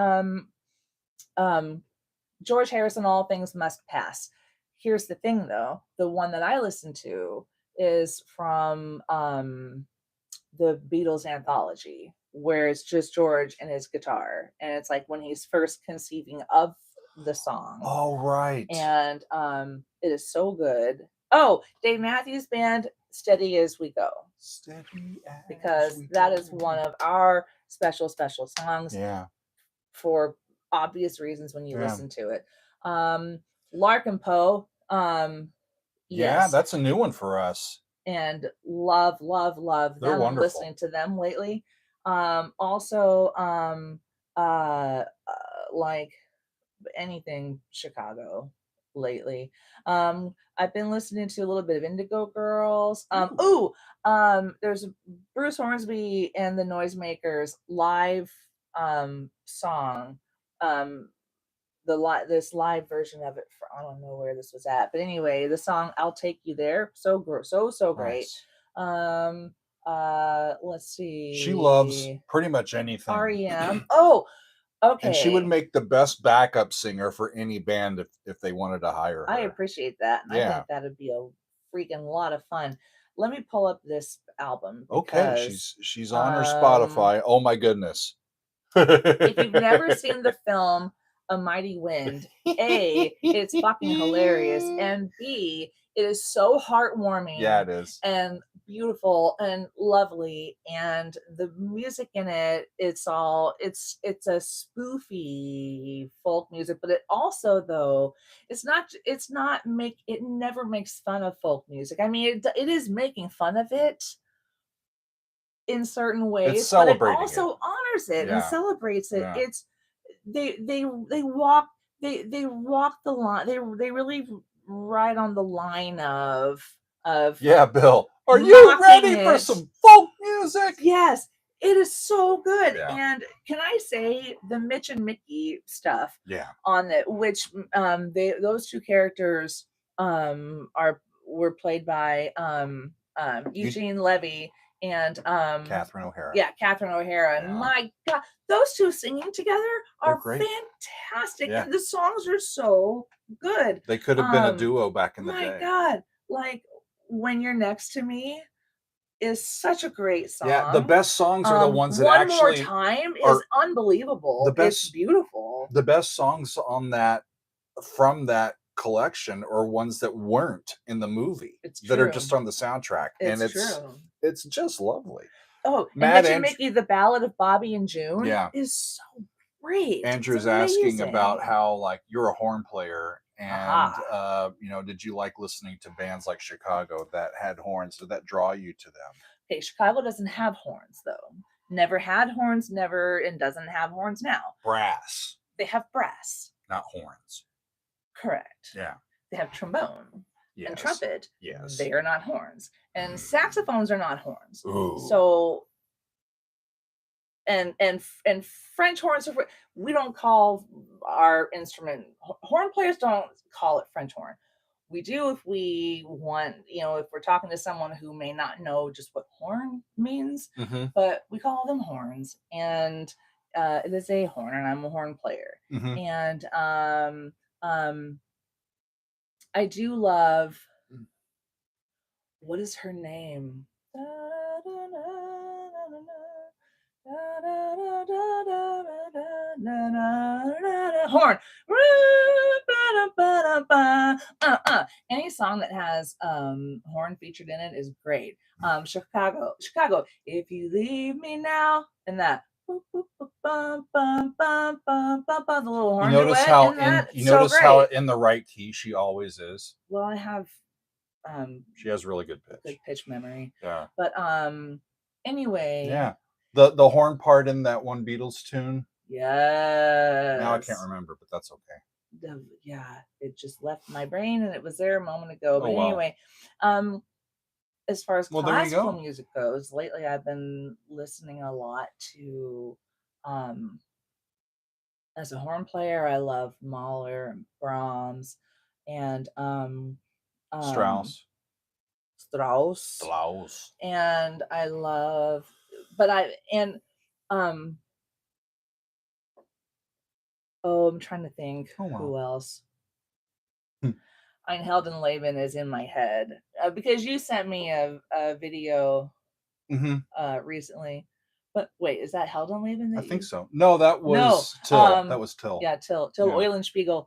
George Harrison, All Things Must Pass. Here's the thing though. The one that I listen to is from the Beatles anthology, where it's just George and his guitar, and it's like when he's first conceiving of the song. Oh, right. And it is so good. Oh, Dave Matthews Band, Steady As We Go. Because that is one of our special songs. Yeah. For obvious reasons when you listen to it. Lark and Poe, yeah, that's a new one for us. And love They're them. wonderful. I'm listening to them lately. Also, like anything Chicago lately. I've been listening to a little bit of Indigo Girls. There's Bruce Hornsby and the Noisemakers live song. This live version of it I don't know where this was at, but anyway, the song "I'll Take You There," so great. Nice. Let's see. She loves pretty much anything. REM. Oh, okay. And she would make the best backup singer for any band if they wanted to hire her. I appreciate that. And I think that'd be a freaking lot of fun. Let me pull up this album. Okay, she's on her Spotify. Oh my goodness. If you've never seen the film A Mighty Wind, A, it's fucking hilarious, and B, it is so heartwarming. Yeah, it is. And beautiful and lovely, and the music in it, it's a spoofy folk music, but it also, though, it never makes fun of folk music. I mean, it is making fun of it in certain ways, but it also honors it and celebrates it. Yeah. It's they walk the line. They really ride on the line of yeah, Bill. Are you ready for some folk music? Yes, it is so good. Yeah. And can I say the Mitch and Mickey stuff? Yeah. On it, which those two characters were played by Eugene Levy and Catherine O'Hara. Yeah, Catherine O'Hara. Yeah. My God, those two singing together are fantastic. Yeah. And the songs are so good. They could have been a duo back in the day. My God, like When You're Next to Me is such a great song. Yeah, the best songs are the ones that One More Time is unbelievable. It's beautiful. The best songs on that from that collection are ones that weren't in the movie, that are just on the soundtrack. It's just lovely. Oh, and Mitch and Mickey, the Ballad of Bobby and June, is so great. Andrew's asking about how, like, you're a horn player, and did you like listening to bands like Chicago that had horns? Did that draw you to them? Okay, Chicago doesn't have horns, though. Never had horns, and doesn't have horns now. Brass. They have brass, not horns. Correct. Yeah. They have trombone. Yes. And trumpet. Yes. They are not horns. And saxophones are not horns. Ooh. So and French horns, we don't call our instrument, horn players don't call it French horn. We do if we want, if we're talking to someone who may not know just what horn means, but we call them horns. And it is a horn, and I'm a horn player. And I do love, what is her name? Horn. Any song that has horn featured in it is great. Chicago, if you leave me now, and that the little horn. You notice how in the right key she always is. Well, I have she has really good pitch. Good pitch memory. Yeah. But anyway. Yeah. The horn part in that one Beatles tune. Yes. Now I can't remember, but that's okay. Yeah, it just left my brain, and it was there a moment ago. But anyway, as far as classical music goes, lately I've been listening a lot to, as a horn player, I love Mahler and Brahms and Strauss. And I love, I'm trying to think who else. Ein Heldenleben is in my head because you sent me a video recently. But wait, is that Heldenleben? I think so. No, that was Till. That was Till. Yeah, Till Eulenspiegel.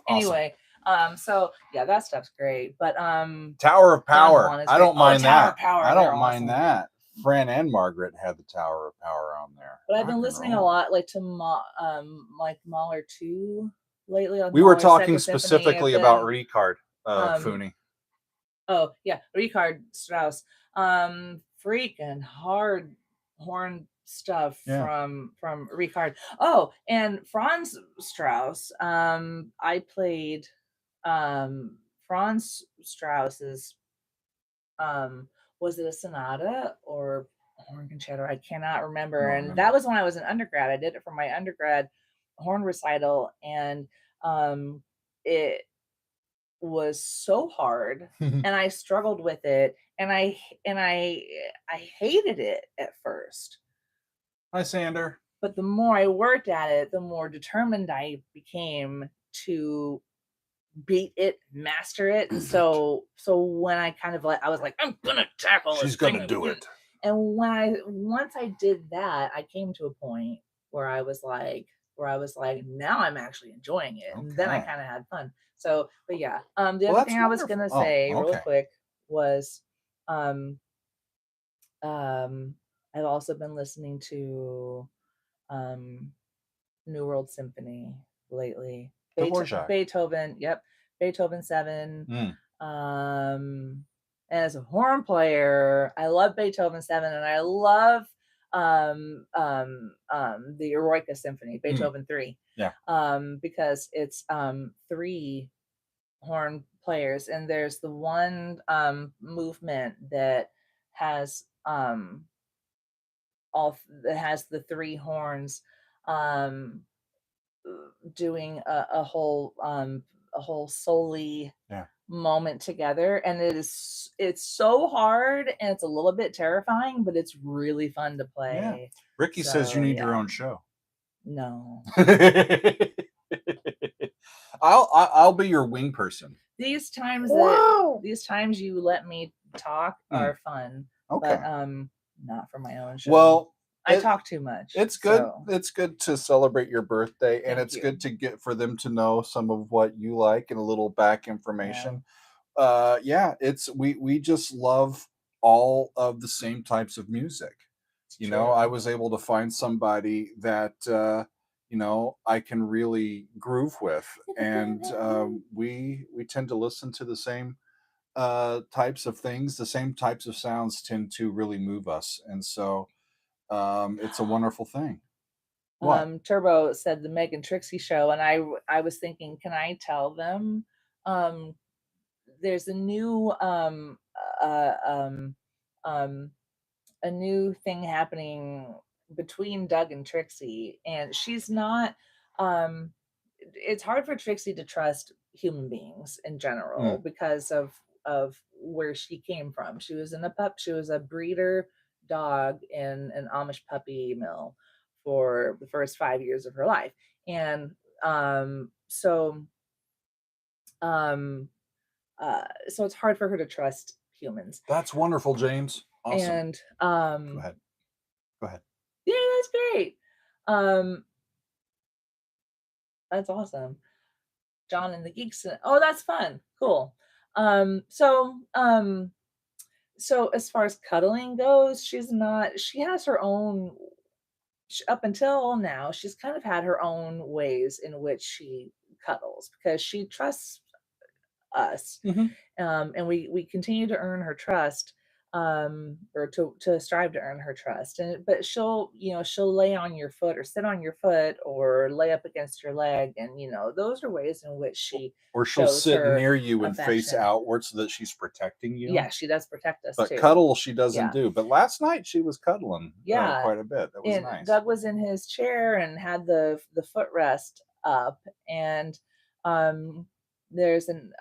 Anyway, So yeah, that stuff's great. But Tower of Power. I don't mind that. Power, I don't mind that. Fran and Margaret had the Tower of Power on there. But I've been listening a lot, like to like Mahler 2 lately. On we were talking specifically about Richard Fooney. Oh yeah, Richard Strauss. Freaking hard horn stuff from Richard. Oh, and Franz Strauss. I played Franz Strauss's was it a sonata or horn concerto? I cannot remember. And that was when I was an undergrad. I did it for my undergrad horn recital, and it was so hard and I struggled with it, and I hated it at first. Hi, Sander. But the more I worked at it, the more determined I became to beat it, master it. And so when I kind of I was like, I'm gonna tackle it. She's gonna do it. And once I did that, I came to a point where I was like, now I'm actually enjoying it. And then I kind of had fun. So, but yeah. The other thing I was gonna say really quick was I've also been listening to New World Symphony lately. Beethoven, yep. Beethoven 7. And as a horn player, I love Beethoven 7, and I love the Eroica Symphony, Beethoven 3. Yeah. Because it's 3 horn players, and there's the one movement that has the 3 horns doing a whole solely moment together, and it's so hard, and it's a little bit terrifying, but it's really fun to play. Yeah. Ricky says you need your own show. No. I'll be your wing person. These times you let me talk are fun. Okay. But not for my own show. Well, I talk too much. It's good. So. It's good to celebrate your birthday, and it's good to get for them to know some of what you like and a little back information. We just love all of the same types of music. You know, I was able to find somebody that I can really groove with, and we tend to listen to the same types of things. The same types of sounds tend to really move us, and so. It's a wonderful thing. Turbo said the Meg and Trixie show, and I was thinking, can I tell them there's a new a new thing happening between Doug and Trixie, and she's not it's hard for Trixie to trust human beings in general because of where she came from. She was a breeder dog in an Amish puppy mill for the first 5 years of her life. And so it's hard for her to trust humans. That's wonderful, James. Awesome. And go ahead. Yeah, that's great. That's awesome. John and the Geeks. Oh, that's fun. Cool. So as far as cuddling goes, she has her own, up until now, she's kind of had her own ways in which she cuddles because she trusts us. And we continue to earn her trust, or to strive to earn her trust. But she'll lay on your foot or sit on your foot or lay up against your leg, and those are ways in which she'll sit near you and face outward so that she's protecting you. Yeah, she does protect us, but too. Cuddle she doesn't do. But last night she was cuddling quite a bit. That was nice. Doug was in his chair and had the footrest up, and there's an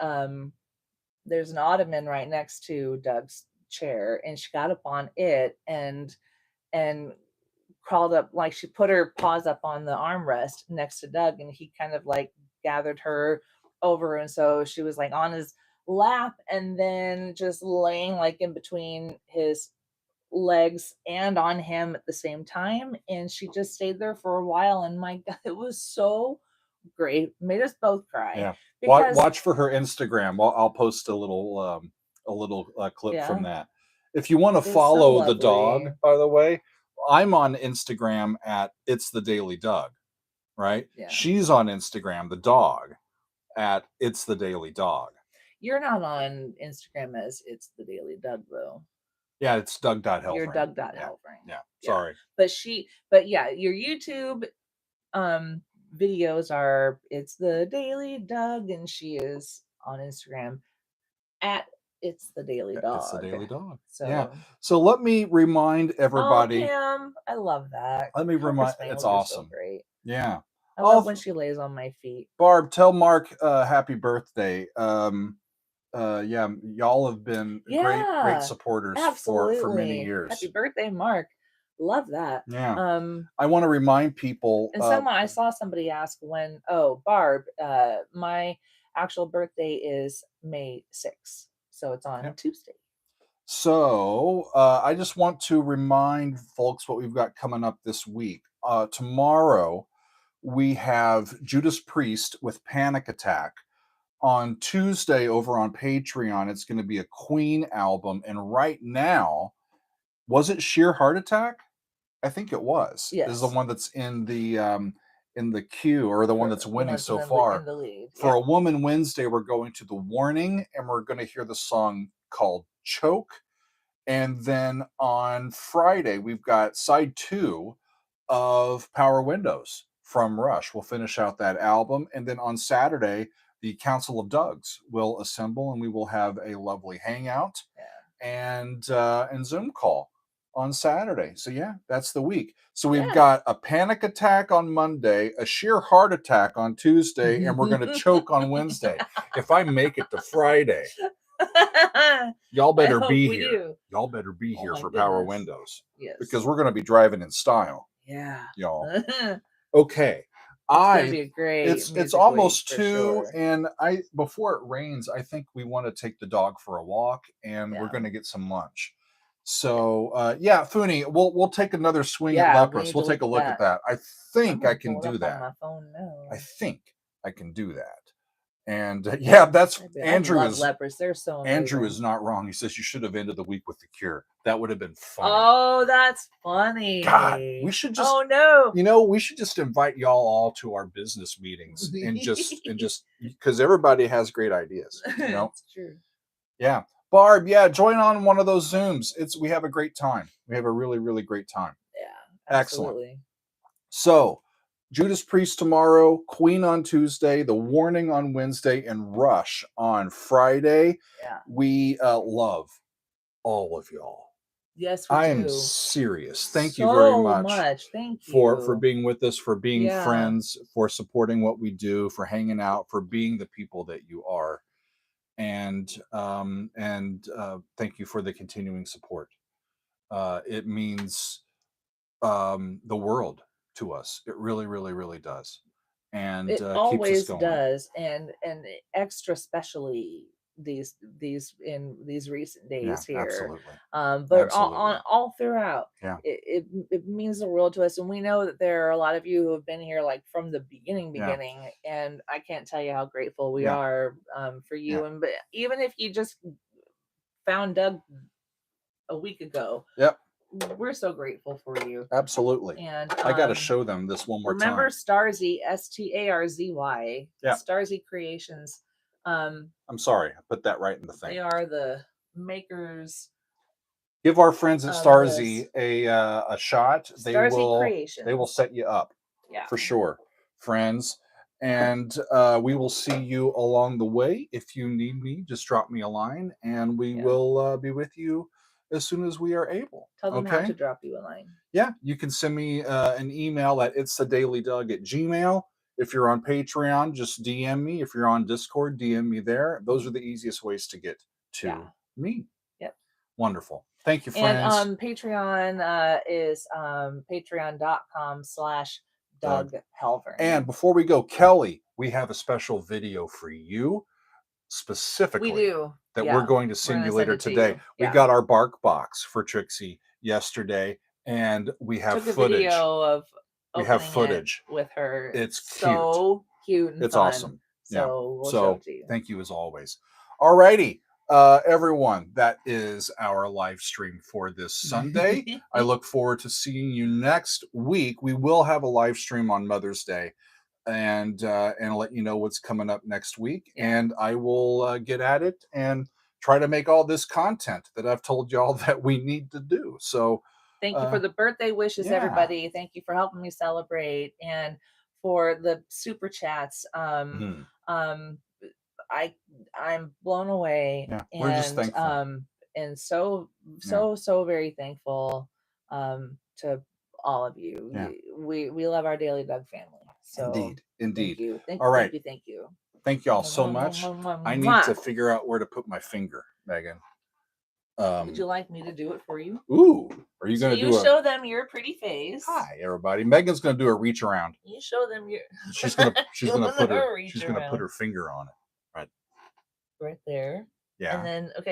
ottoman right next to Doug's chair, and she got up on it and crawled up, like she put her paws up on the armrest next to Doug, and he kind of like gathered her over, and so she was like on his lap and then just laying like in between his legs and on him at the same time, and she just stayed there for a while, and my God, it was so great. Made us both cry. Yeah. Because Watch for her Instagram. I'll post a little clip from that. If you want to follow the dog, by the way, I'm on Instagram at It's the Daily Doug, right? Yeah. She's on Instagram, the dog, at It's the Daily Dog. You're not on Instagram as It's the Daily Doug, though. Yeah, it's Doug.Helvering. You're Doug.Helvering. Yeah. Sorry. But yeah, your YouTube videos are It's the Daily Doug, and she is on Instagram at It's the Daily Dog. It's the Daily Dog. So yeah. So let me remind everybody. Oh, Pam, I love that. Let me remind. It's awesome. So great. Yeah. I love when she lays on my feet. Barb, tell Mark happy birthday. Yeah, y'all have been great supporters for many years. Happy birthday, Mark. Love that. Yeah. I want to remind people. And I saw somebody ask when. Oh, Barb, my actual birthday is May 6th, so it's on Tuesday. So I just want to remind folks what we've got coming up this week. Tomorrow we have Judas Priest with Panic Attack. On Tuesday over on Patreon, it's going to be a Queen album. And right now, was it Sheer Heart Attack? I think it was. Yes. This is the one that's in the queue, or the one that's winning so far. In the lead. For a Woman Wednesday, we're going to The Warning, and we're going to hear the song called Choke. And then on Friday, we've got side 2 of Power Windows from Rush. We'll finish out that album. And then on Saturday, the Council of Dougs will assemble, and we will have a lovely hangout and Zoom call on Saturday. So yeah, that's the week. So we've got a Panic Attack on Monday, a Sheer Heart Attack on Tuesday, and we're going to choke on Wednesday. If I make it to Friday, y'all better be here. Y'all better be here for Power Windows. Yes. Because we're going to be driving in style. Yeah. Y'all. Okay. It's almost 2, and before it rains, I think we want to take the dog for a walk, and we're going to get some lunch. So Funi, we'll take another swing at Leprous. We'll take a look at that. I think I can do that. On my phone now. I think I can do that. And that's Andrew. I love Leprous. They're so amazing. Andrew is not wrong. He says you should have ended the week with The Cure. That would have been fun. Oh, that's funny. God, we should just. Oh no. We should just invite y'all all to our business meetings and just because everybody has great ideas. It's true. Yeah, Barb. Yeah, join on one of those Zooms. We have a great time. We have a really, really great time. Yeah, absolutely. Excellent. So. Judas Priest tomorrow, Queen on Tuesday, The Warning on Wednesday, and Rush on Friday. Yeah. We love all of y'all. Yes, we do. I am serious. Thank you very much. Thank you for being with us, for being friends, for supporting what we do, for hanging out, for being the people that you are, and thank you for the continuing support. It means the world to us. It really, really, really does. And it always keeps us going. Does, and extra specially these in these recent days here. Absolutely. But absolutely. all throughout. Yeah. It means the world to us, and we know that there are a lot of you who have been here like from the beginning, and I can't tell you how grateful we are for you. Yeah. And but even if you just found Doug a week ago. Yep. We're so grateful for you. Absolutely. And I got to show them this one more time. Remember Starzy, Starzy, yeah. Starzy Creations. I'm sorry, I put that right in the thing. They are the makers. Give our friends at Starzy a shot. Starzy Creations. They will set you up. Yeah. For sure, friends. And we will see you along the way. If you need me, just drop me a line, and we will be with you as soon as we are able. Tell them how to drop you a line. Yeah, you can send me an email at itsthedailydug@gmail.com. If you're on Patreon, just DM me. If you're on Discord, DM me there. Those are the easiest ways to get to me. Yep. Wonderful. Thank you, friends. And Patreon is patreon.com/Doug Helvering. And before we go, Kelly, we have a special video for you specifically. We do. That we're going to send you later today. We got our bark box for Trixie yesterday, and we have footage. Video of we have footage with her. It's so cute and it's fun. awesome. So we'll show it to you. Thank you as always. All righty. Everyone, that is our live stream for this Sunday. I look forward to seeing you next week. We will have a live stream on Mother's Day, and let you know what's coming up next week. And I will get at it and try to make all this content that I've told y'all that we need to do. So thank you for the birthday wishes, everybody. Thank you for helping me celebrate, and for the super chats. I'm blown away. Yeah, we're just thankful. And so very thankful to all of you. Yeah. We love our Daily Doug family. So indeed. Thank you. All right. Thank you. Thank y'all so much. I need to figure out where to put my finger, Megan. Would you like me to do it for you? Ooh, are you going to do show them your pretty face? Hi, everybody. Megan's going to do a reach around. You show them your. She's going to put her finger on it. Right there. Yeah. And then okay.